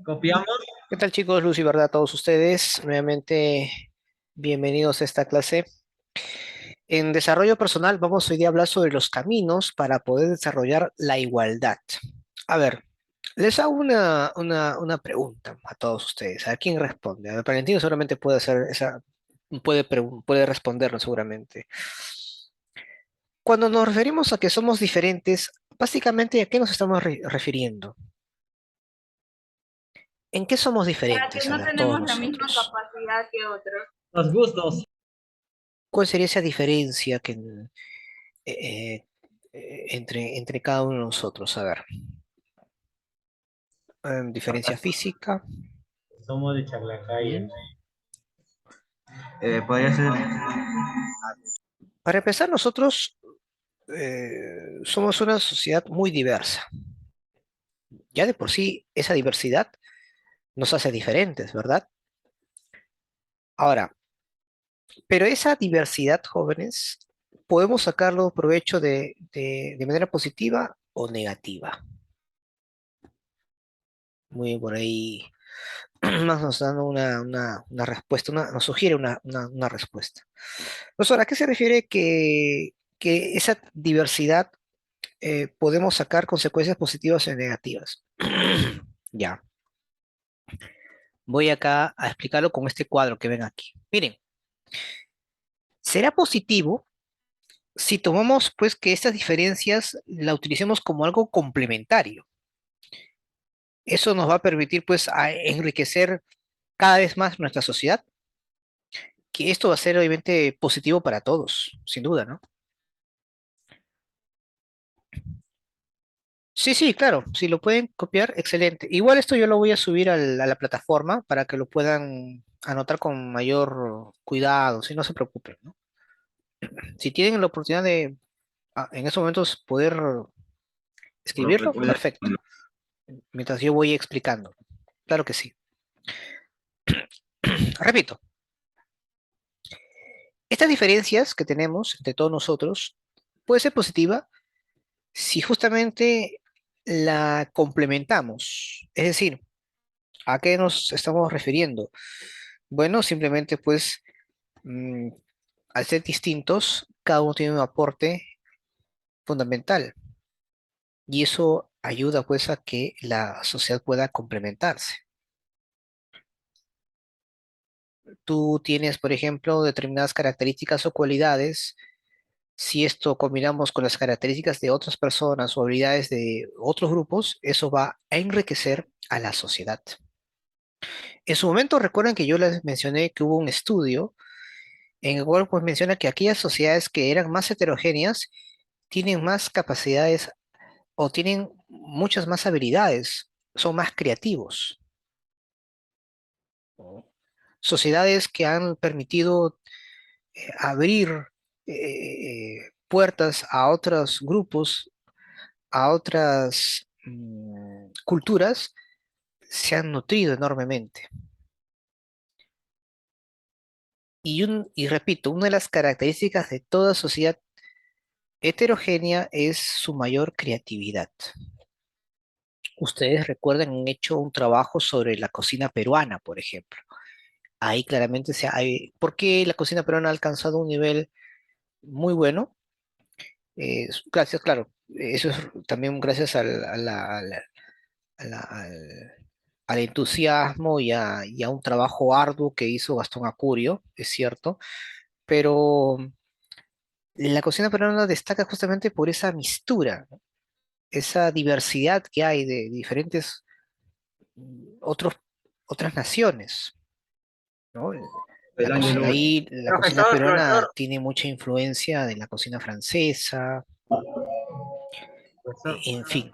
Copiamos. ¿Qué tal chicos? Luz y verdad a todos ustedes. Nuevamente, bienvenidos a esta clase. En desarrollo personal vamos hoy día a hablar sobre los caminos para poder desarrollar la igualdad. A ver, les hago una pregunta a todos ustedes. ¿A quién responde? A ver, Valentino seguramente puede hacer esa, puede responderlo seguramente. Cuando nos referimos a que somos diferentes, básicamente ¿a qué nos estamos refiriendo? ¿En qué somos A que diferentes? A no ver, todos tenemos la misma nosotros. capacidad que otros. Los gustos. ¿Cuál sería esa diferencia eh, entre cada uno de nosotros? A ver, diferencia física. Somos de Chaclacayo. ¿Mm? Podría ser. Para empezar, nosotros somos una sociedad muy diversa. Ya de por sí, esa diversidad nos hace diferentes, ¿verdad? Ahora, pero esa diversidad, jóvenes, podemos sacarlo provecho de manera positiva o negativa. Muy por ahí más nos dan una respuesta, nos sugiere una respuesta. Profesor, ¿a qué se refiere que esa diversidad podemos sacar consecuencias positivas y negativas? Ya, voy acá a explicarlo con este cuadro que ven aquí. Miren, será positivo si tomamos pues que estas diferencias la utilicemos como algo complementario. Eso nos va a permitir pues a enriquecer cada vez más nuestra sociedad, que esto va a ser obviamente positivo para todos, sin duda, ¿no? Sí, sí, claro, si lo pueden copiar, excelente. Igual esto yo lo voy a subir a la plataforma para que lo puedan anotar con mayor cuidado, si no se preocupen, ¿no? Si tienen la oportunidad de en estos momentos poder escribirlo, Recuerda. perfecto, mientras yo voy explicando. Claro que sí. Repito, estas diferencias que tenemos entre todos nosotros puede ser positiva si justamente la complementamos. Es decir, ¿a qué nos estamos refiriendo? Bueno, simplemente pues mm, al ser distintos, cada uno tiene un aporte fundamental y eso ayuda pues a que la sociedad pueda complementarse. Tú tienes, por ejemplo, determinadas características o cualidades. Si esto combinamos con las características de otras personas o habilidades de otros grupos, eso va a enriquecer a la sociedad. En su momento recuerden que yo les mencioné que hubo un estudio en el cual pues menciona que aquellas sociedades que eran más heterogéneas tienen más capacidades o tienen muchas más habilidades, son más creativos. ¿No? Sociedades que han permitido abrir puertas a otros grupos, a otras culturas, se han nutrido enormemente. Y repito, una de las características de toda sociedad heterogénea es su mayor creatividad. Ustedes recuerdan, han hecho un trabajo sobre la cocina peruana, por ejemplo. Ahí claramente ¿por qué la cocina peruana ha alcanzado un nivel muy bueno? Gracias, claro, eso es también gracias a la- al, al entusiasmo y a un trabajo arduo que hizo Gastón Acurio, es cierto, pero la cocina peruana destaca justamente por esa mistura, ¿no? Esa diversidad que hay de diferentes otros, otras naciones, ¿no? El año luz. Ahí la cocina Profesor, peruana profesor, tiene mucha influencia de la cocina francesa, profesor. en fin.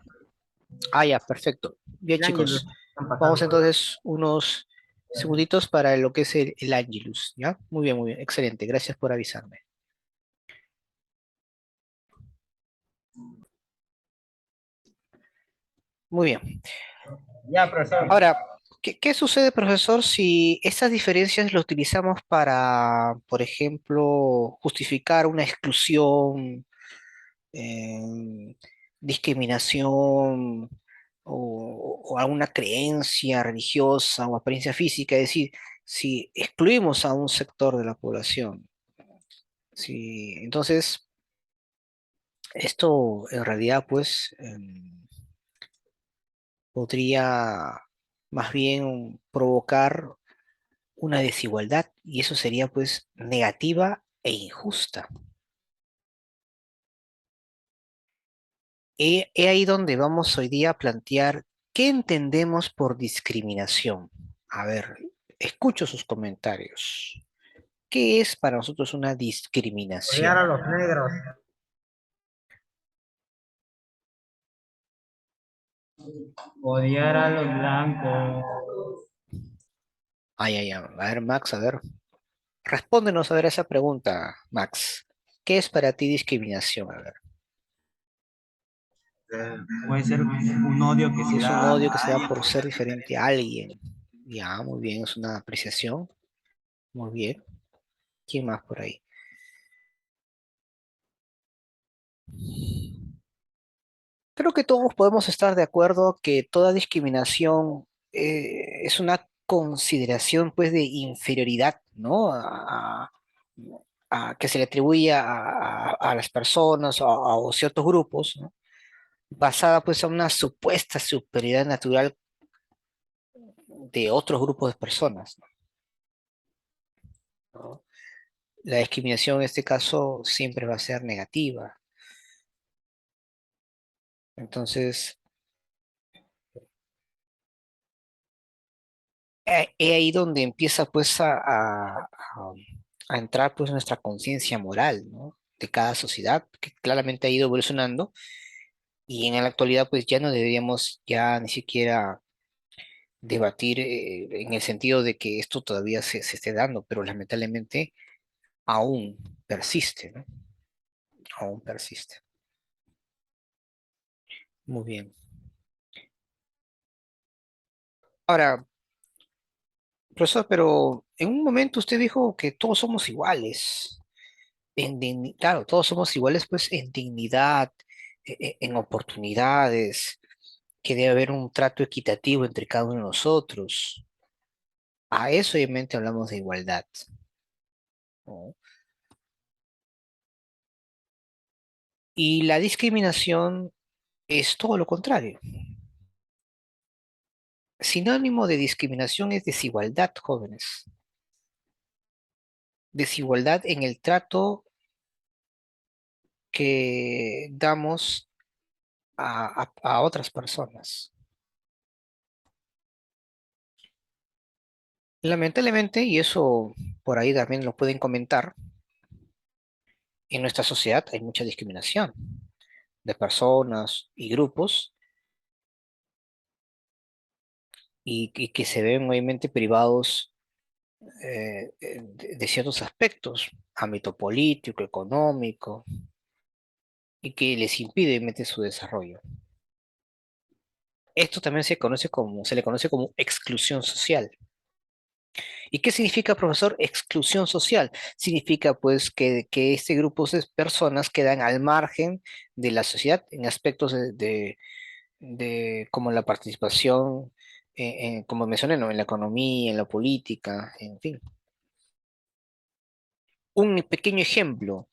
Ah, ya, perfecto. Bien, El Ángelus chicos, están vamos pasando. entonces unos segunditos para lo que es el Angelus, ¿ya? Muy bien, excelente. Gracias por avisarme. Muy bien. Ya, profesor. Ahora, ¿qué sucede, profesor, si estas diferencias las utilizamos para, por ejemplo, justificar una exclusión, discriminación o alguna creencia religiosa o apariencia física, es decir, si excluimos a un sector de la población, si, entonces esto en realidad pues podría más bien provocar una desigualdad y eso sería pues negativa e injusta. He ahí donde vamos hoy día a plantear qué entendemos por discriminación. A ver, escucho sus comentarios. ¿Qué es para nosotros una Odiar discriminación? a los negros. Odiar a los blancos. Ay, ay, ay. A ver, Max, a ver. Respóndenos a ver esa pregunta, Max. ¿Qué es para ti discriminación? A ver. Puede ser un odio que se Es un da odio que a se da alguien por por ser ser diferente diferente. a alguien. Ya, muy bien, es una apreciación. Muy bien. ¿Quién más por ahí? Creo que todos podemos estar de acuerdo que toda discriminación es una consideración pues de inferioridad, ¿no? Que se le atribuye a las personas o ciertos grupos, ¿no? Basada pues a una supuesta superioridad natural de otros grupos de personas, ¿no? La discriminación en este caso siempre va a ser negativa. Entonces, he ahí donde empieza pues a entrar pues nuestra conciencia moral, ¿no? De cada sociedad, que claramente ha ido evolucionando y en la actualidad pues ya no deberíamos ya ni siquiera debatir en el sentido de que esto todavía se esté dando, pero lamentablemente aún persiste, ¿no? Aún persiste. Muy bien. Ahora, profesor, pero en un momento usted dijo que todos somos iguales. Claro, todos somos iguales pues en dignidad, en oportunidades, que debe haber un trato equitativo entre cada uno de nosotros. A eso obviamente hablamos de igualdad, ¿no? Y la discriminación es todo lo contrario. Sinónimo de discriminación es desigualdad, jóvenes. Desigualdad en el trato que damos a otras personas. Lamentablemente, y eso por ahí también lo pueden comentar, en nuestra sociedad hay mucha discriminación de personas y grupos y que se ven obviamente privados de ciertos aspectos, ámbito político, económico, y que les impide obviamente su desarrollo. Esto también se le conoce como exclusión social. ¿Y qué significa, profesor, exclusión social? Significa, pues, que este grupo de personas quedan al margen de la sociedad en aspectos de como la participación, como mencioné, ¿no? En la economía, en la política, en fin. Un pequeño ejemplo.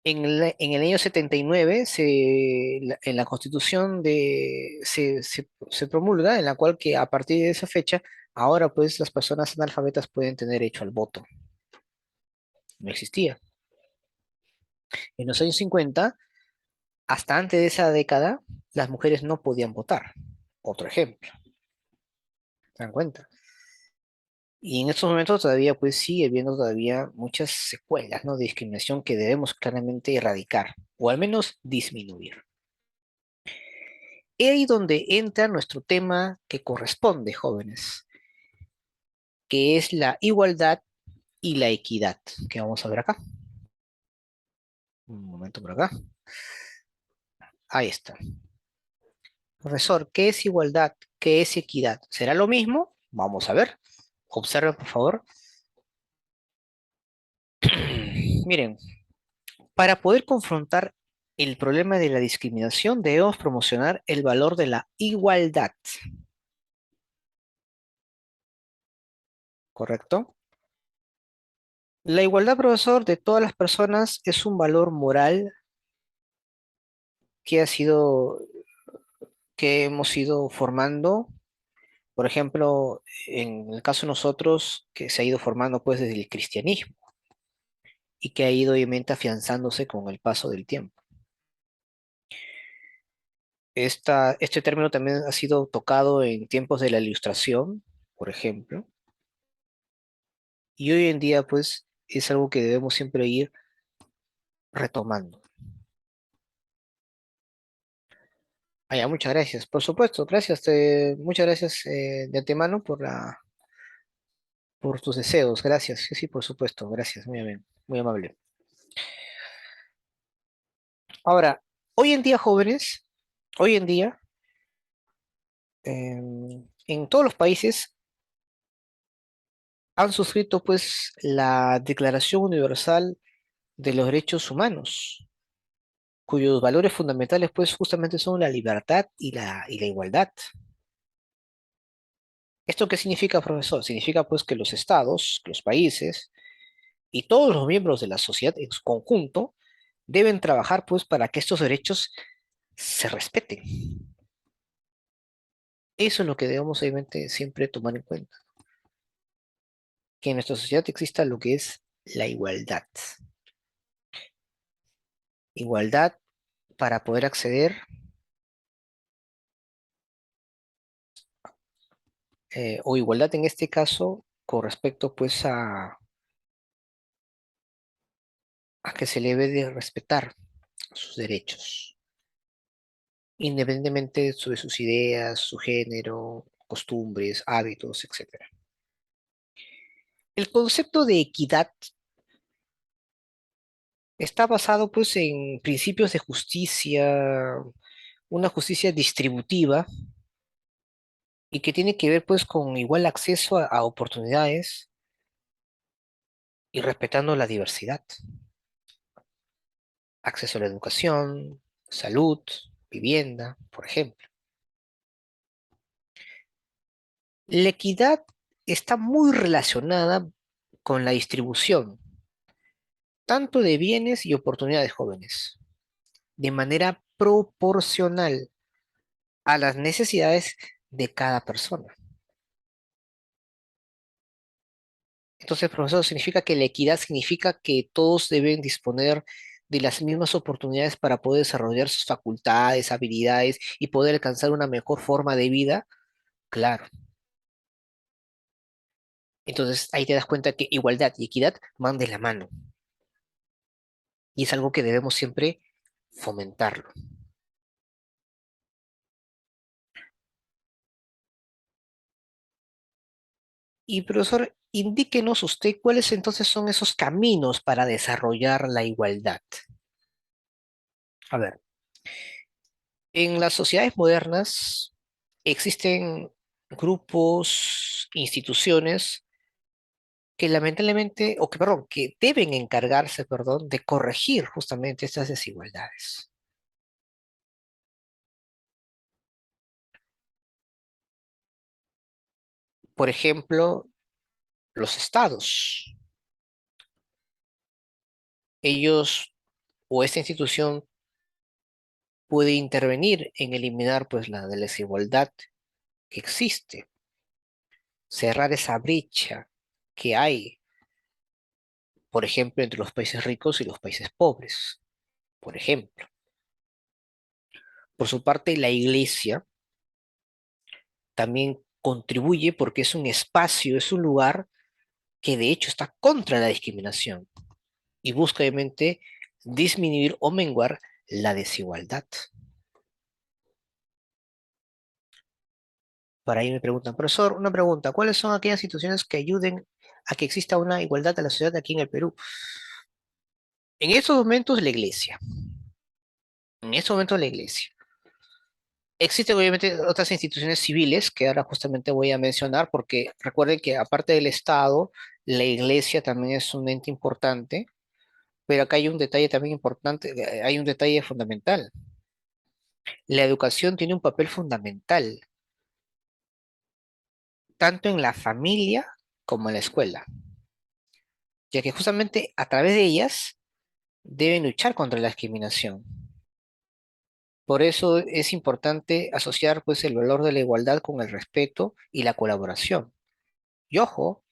En el año 79, en la Constitución se promulga, en la cual que a partir de esa fecha, ahora pues las personas analfabetas pueden tener derecho al voto. No existía. En los años 50, hasta antes de esa década, las mujeres no podían votar. Otro ejemplo, ¿se dan cuenta? Y en estos momentos todavía pues sigue habiendo todavía muchas secuelas, ¿no? De discriminación que debemos claramente erradicar, o al menos disminuir. Es ahí donde entra nuestro tema que corresponde, jóvenes, que es la igualdad y la equidad, que vamos a ver acá. Un momento por acá. Ahí está. Profesor, ¿qué es igualdad? ¿Qué es equidad? ¿Será lo mismo? Vamos a ver. Observen, por favor. Miren, para poder confrontar el problema de la discriminación, debemos promocionar el valor de la igualdad, ¿correcto? La igualdad, profesor, de todas las personas es un valor moral que ha sido, que hemos ido formando. Por ejemplo, en el caso de nosotros, que se ha ido formando pues desde el cristianismo y que ha ido obviamente afianzándose con el paso del tiempo. Este término también ha sido tocado en tiempos de la Ilustración, por ejemplo, y hoy en día pues es algo que debemos siempre ir retomando. Ah, ya, muchas gracias. Por supuesto, gracias. Muchas gracias de antemano por tus deseos. Gracias. Sí, sí, por supuesto. Gracias. Muy amable. Muy amable. Ahora, hoy en día, jóvenes, hoy en día, en todos los países han suscrito pues la Declaración Universal de los Derechos Humanos, cuyos valores fundamentales pues justamente son la libertad y la igualdad. ¿Esto qué significa, profesor? Significa pues que los estados, los países y todos los miembros de la sociedad en su conjunto deben trabajar pues para que estos derechos se respeten. Eso es lo que debemos obviamente siempre tomar en cuenta, que en nuestra sociedad exista lo que es la igualdad. Igualdad para poder acceder, o igualdad en este caso, con respecto pues a que se le debe de respetar sus derechos, independientemente de sus ideas, su género, costumbres, hábitos, etcétera. El concepto de equidad está basado pues en principios de justicia, una justicia distributiva y que tiene que ver pues con igual acceso a oportunidades y respetando la diversidad, acceso a la educación, salud, vivienda, por ejemplo. La equidad está muy relacionada con la distribución, tanto de bienes y oportunidades jóvenes, de manera proporcional a las necesidades de cada persona. Entonces, profesor, significa que la equidad significa que todos deben disponer de las mismas oportunidades para poder desarrollar sus facultades, habilidades y poder alcanzar una mejor forma de vida. Claro. Entonces, ahí te das cuenta que igualdad y equidad van de la mano y es algo que debemos siempre fomentarlo. Y profesor, indíquenos usted cuáles entonces son esos caminos para desarrollar la igualdad. A ver, en las sociedades modernas existen grupos, instituciones que lamentablemente, o que, perdón, que deben encargarse, perdón, de corregir justamente estas desigualdades. Por ejemplo, los estados. Ellos o esta institución puede intervenir en eliminar pues la desigualdad que existe, cerrar esa brecha que hay, por ejemplo, entre los países ricos y los países pobres, por ejemplo. Por su parte, la iglesia también contribuye porque es un espacio, es un lugar que de hecho está contra la discriminación y busca obviamente disminuir o menguar la desigualdad. Para ahí me preguntan, profesor, una pregunta, ¿cuáles son aquellas situaciones que ayuden a que exista una igualdad de la sociedad aquí en el Perú? En estos momentos la iglesia, en estos momentos la iglesia. Existen obviamente otras instituciones civiles que ahora justamente voy a mencionar porque recuerden que aparte del Estado, la iglesia también es un ente importante Pero acá hay un detalle también importante, hay un detalle fundamental. La educación tiene un papel fundamental, tanto en la familia como en la escuela, ya que justamente a través de ellas deben luchar contra la discriminación. Por eso es importante asociar pues el valor de la igualdad con el respeto y la colaboración. Y ojo,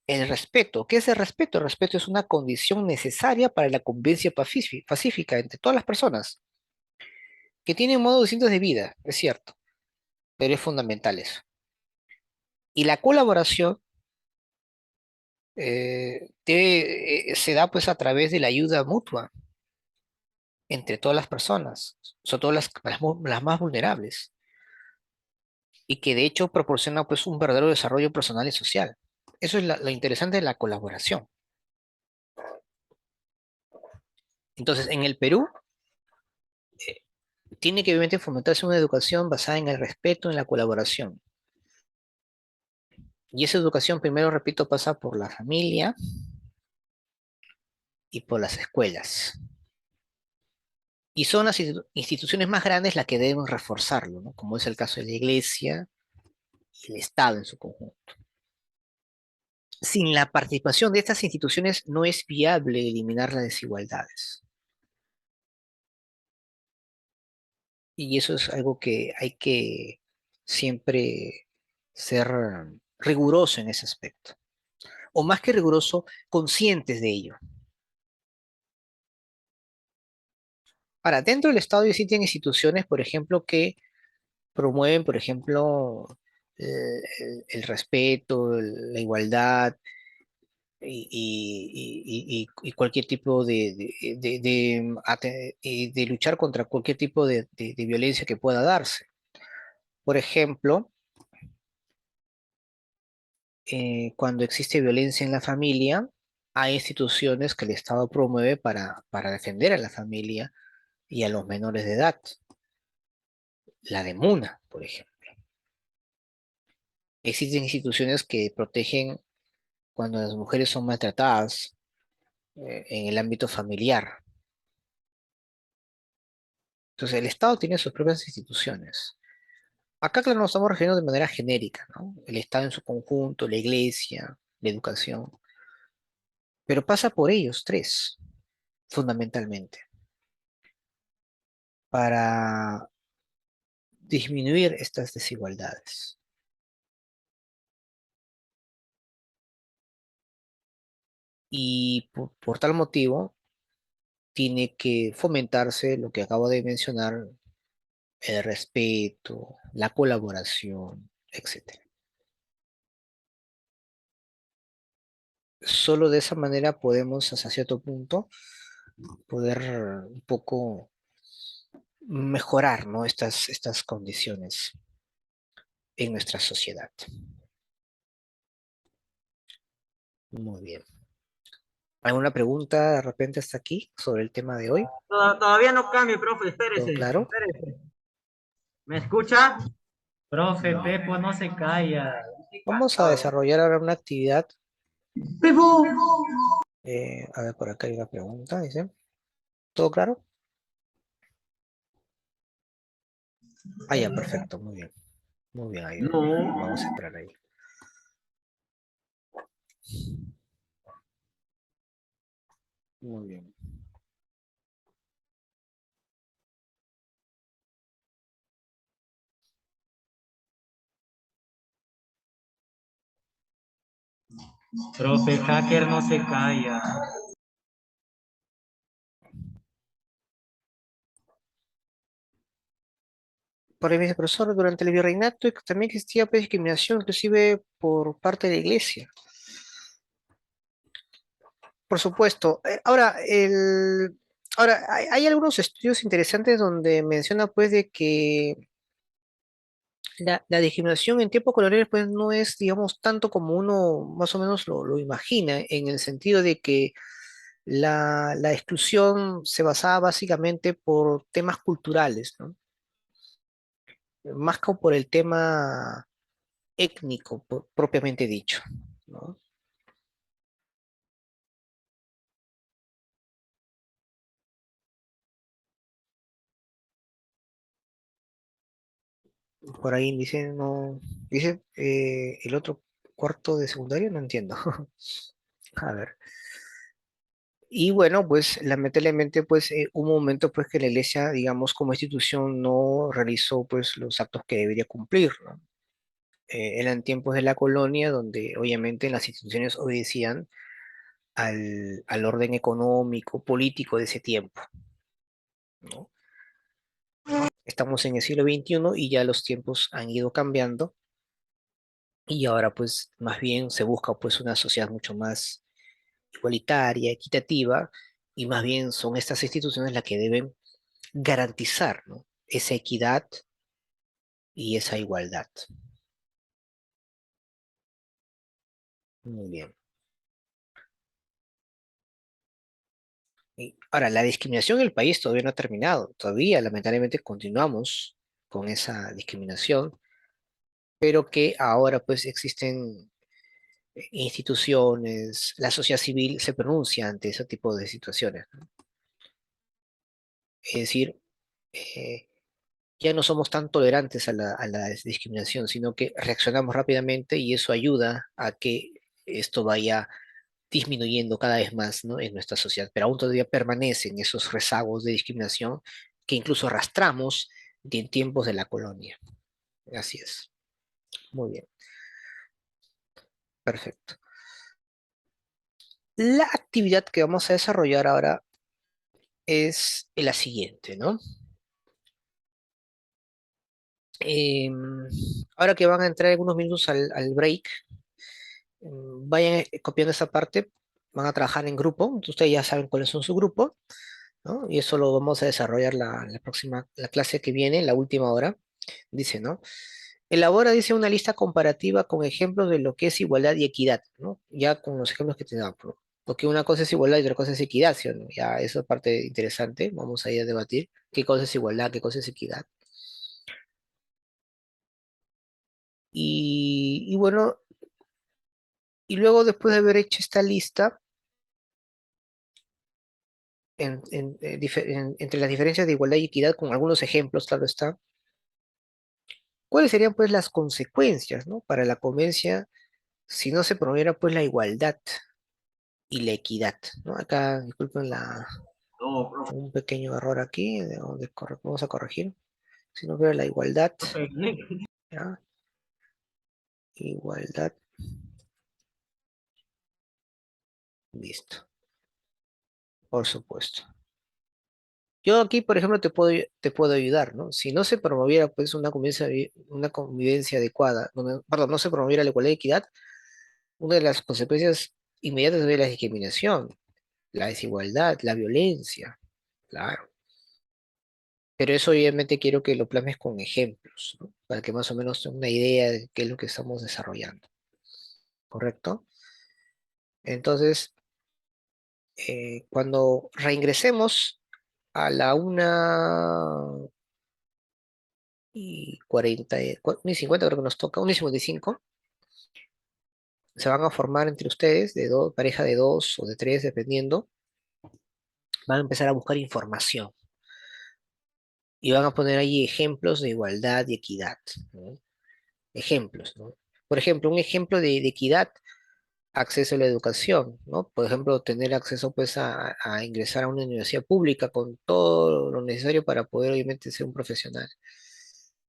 el respeto. ¿Qué es el respeto? El respeto es una condición necesaria para la convivencia pacífica entre todas las personas, que tienen modos distintos de vida, es cierto, pero es fundamental eso. Y la colaboración se da pues a través de la ayuda mutua entre todas las personas, sobre todo las más vulnerables, y que de hecho proporciona pues un verdadero desarrollo personal y social. Eso es lo interesante de la colaboración. Entonces, en el Perú tiene que obviamente fomentarse una educación basada en el respeto, en la colaboración. Y esa educación, primero, repito, pasa por la familia y por las escuelas. Y son las instituciones más grandes las que deben reforzarlo, ¿no? Como es el caso de la iglesia y el Estado en su conjunto. Sin la participación de estas instituciones no es viable eliminar las desigualdades. Y eso es algo que hay que siempre ser riguroso en ese aspecto. O más que riguroso, conscientes de ello. Ahora, dentro del Estado existen instituciones, por ejemplo, que promueven, por ejemplo, el respeto, la igualdad y cualquier tipo de luchar contra cualquier tipo de violencia que pueda darse. Por ejemplo, cuando existe violencia en la familia, hay instituciones que el Estado promueve para defender a la familia y a los menores de edad. La de MUNA, por ejemplo. Existen instituciones que protegen cuando las mujeres son maltratadas en el ámbito familiar. Entonces, el Estado tiene sus propias instituciones. Acá, claro, nos estamos refiriendo de manera genérica, ¿no? El Estado en su conjunto, la iglesia, la educación, pero pasa por ellos tres, fundamentalmente, para disminuir estas desigualdades. Y por tal motivo, tiene que fomentarse lo que acabo de mencionar, el respeto, la colaboración, etcétera. Solo de esa manera podemos, hasta cierto punto, poder un poco mejorar, ¿no? Estas condiciones en nuestra sociedad. Muy bien. ¿Alguna pregunta de repente hasta aquí sobre el tema de hoy? Todavía no cambie, profe, ¿Todo espérese, claro? espérese. ¿Me escucha? Profe, Pepo no se calla. Estoy Vamos a cansado. desarrollar ahora una actividad. Pepo. A ver, por acá hay una pregunta, dice. ¿Todo claro? Ah, ya, perfecto, muy bien. Muy bien, ahí vamos a No. esperar ahí. Muy bien. Profe, hacker no se calla. Por ahí, mi profesor, durante el virreinato también existía pues, discriminación, inclusive por parte de la iglesia. Por supuesto. Ahora hay algunos estudios interesantes donde menciona pues de que la discriminación en tiempos coloniales pues no es, digamos, tanto como uno más o menos lo imagina, en el sentido de que la exclusión se basaba básicamente por temas culturales, ¿no? Más como por el tema étnico, propiamente dicho, ¿no? Por ahí dice, no, dice el otro cuarto de secundario, no entiendo. A ver. Y bueno, pues lamentablemente, pues hubo un momento pues que la iglesia, digamos, como institución no realizó pues los actos que debería cumplir, ¿no? Eran tiempos de la colonia donde obviamente las instituciones obedecían al orden económico, político de ese tiempo, ¿no? Estamos en el siglo XXI y ya los tiempos han ido cambiando y ahora pues más bien se busca pues una sociedad mucho más igualitaria, equitativa, y más bien son estas instituciones las que deben garantizar, ¿no? Esa equidad y esa igualdad. Muy bien. Y ahora, la discriminación en el país todavía no ha terminado. Todavía, lamentablemente, continuamos con esa discriminación, pero que ahora pues existen instituciones, la sociedad civil se pronuncia ante ese tipo de situaciones, ¿no? Es decir, eh, ya no somos tan tolerantes a la discriminación, sino que reaccionamos rápidamente y eso ayuda a que esto vaya disminuyendo cada vez más, ¿no? En nuestra sociedad, pero aún todavía permanecen esos rezagos de discriminación que incluso arrastramos de en tiempos de la colonia. Así es. Muy bien, perfecto. La actividad que vamos a desarrollar ahora es la siguiente, ¿no? Ahora que van a entrar algunos minutos al break, vayan copiando esa parte, van a trabajar en grupo, ustedes ya saben cuáles son su grupo, ¿no? Y eso lo vamos a desarrollar la próxima, la clase que viene, la última hora, dice, ¿no? Elabora, dice, una lista comparativa con ejemplos de lo que es igualdad y equidad, ¿no? Ya con los ejemplos que te dan, ¿no? Porque una cosa es igualdad y otra cosa es equidad, ¿sí o no? Ya, eso es parte interesante, vamos a ir a debatir qué cosa es igualdad, qué cosa es equidad. Y bueno, y luego después de haber hecho esta lista, entre las diferencias de igualdad y equidad, con algunos ejemplos, claro está, ¿cuáles serían pues las consecuencias, ¿no? Para la convivencia si no se promoviera pues la igualdad y la equidad, ¿no? Acá, disculpen No, profe. un pequeño error aquí, vamos a corregir. Si no hubiera la igualdad, ¿ya? Igualdad, listo, por supuesto. Yo aquí, por ejemplo, te puedo ayudar, ¿no? Si no se promoviera pues una convivencia adecuada, perdón, no se promoviera la igualdad y equidad, una de las consecuencias inmediatas sería la discriminación, la desigualdad, la violencia, claro. Pero eso obviamente quiero que lo plasmes con ejemplos, ¿no? Para que más o menos tenga una idea de qué es lo que estamos desarrollando, ¿correcto? Entonces, cuando reingresemos a la 1:40, 1:50 creo que nos toca, 1:55, se van a formar entre ustedes, de dos, pareja de dos o de tres, dependiendo, van a empezar a buscar información y van a poner ahí ejemplos de igualdad y equidad, ¿no? Ejemplos, ¿no? Por ejemplo, un ejemplo de equidad, acceso a la educación, ¿no? Por ejemplo, tener acceso pues a ingresar a una universidad pública con todo lo necesario para poder obviamente ser un profesional,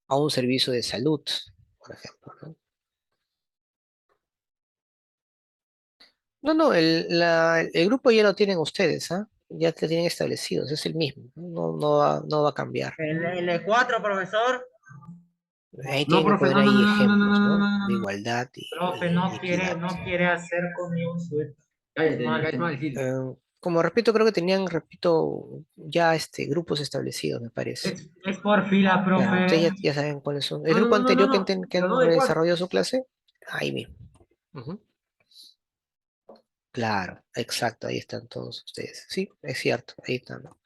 a un servicio de salud, por ejemplo, ¿no? No, no, el grupo ya lo tienen ustedes, ¿ah? Ya lo tienen establecidos, es el mismo, ¿no? No va a cambiar. El E4, profesor. Ahí No, tienen que profe, poner no, no, ahí no, no, no, no, ejemplos, no, no, ¿no? no, no, De no. igualdad Profe, y equidad. no quiere hacer conmigo un suéter. Cállate, caes mal, Gil. Eh, Como repito, creo que tenían, repito, ya grupos establecidos, me parece. Es por fila, Claro, ustedes profe. ya saben cuáles son. El No, no, grupo no, no, no, anterior no. que Pero han no de cuatro. desarrollado su clase, ahí mismo. Ujú. Claro, exacto, ahí están todos ustedes. Sí, es cierto, ahí están, ¿no?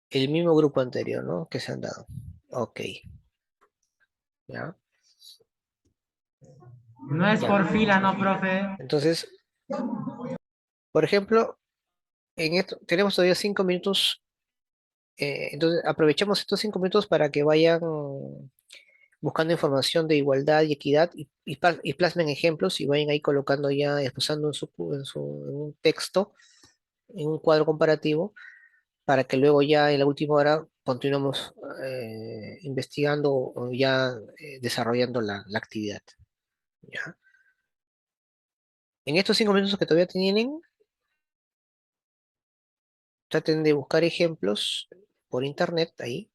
El mismo grupo anterior, ¿no? Que se han dado. Ok, ya, No es ya. por fila, no, profe. Entonces, por ejemplo, en esto tenemos todavía 5 minutos. Entonces, aprovechemos estos 5 minutos para que vayan buscando información de igualdad y equidad y plasmen ejemplos y vayan ahí colocando ya, expresando en un texto, en un cuadro comparativo, para que luego ya en la última hora continuemos investigando o ya desarrollando la actividad. ¿Ya? En estos 5 minutos que todavía tienen, traten de buscar ejemplos por internet ahí,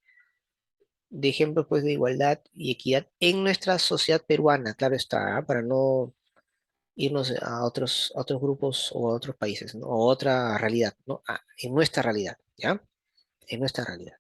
de ejemplos pues de igualdad y equidad en nuestra sociedad peruana, claro está, ¿ah? Para no irnos a otros grupos o a otros países, ¿no? O a otra realidad, ¿no? En nuestra realidad, ¿ya? En nuestra realidad.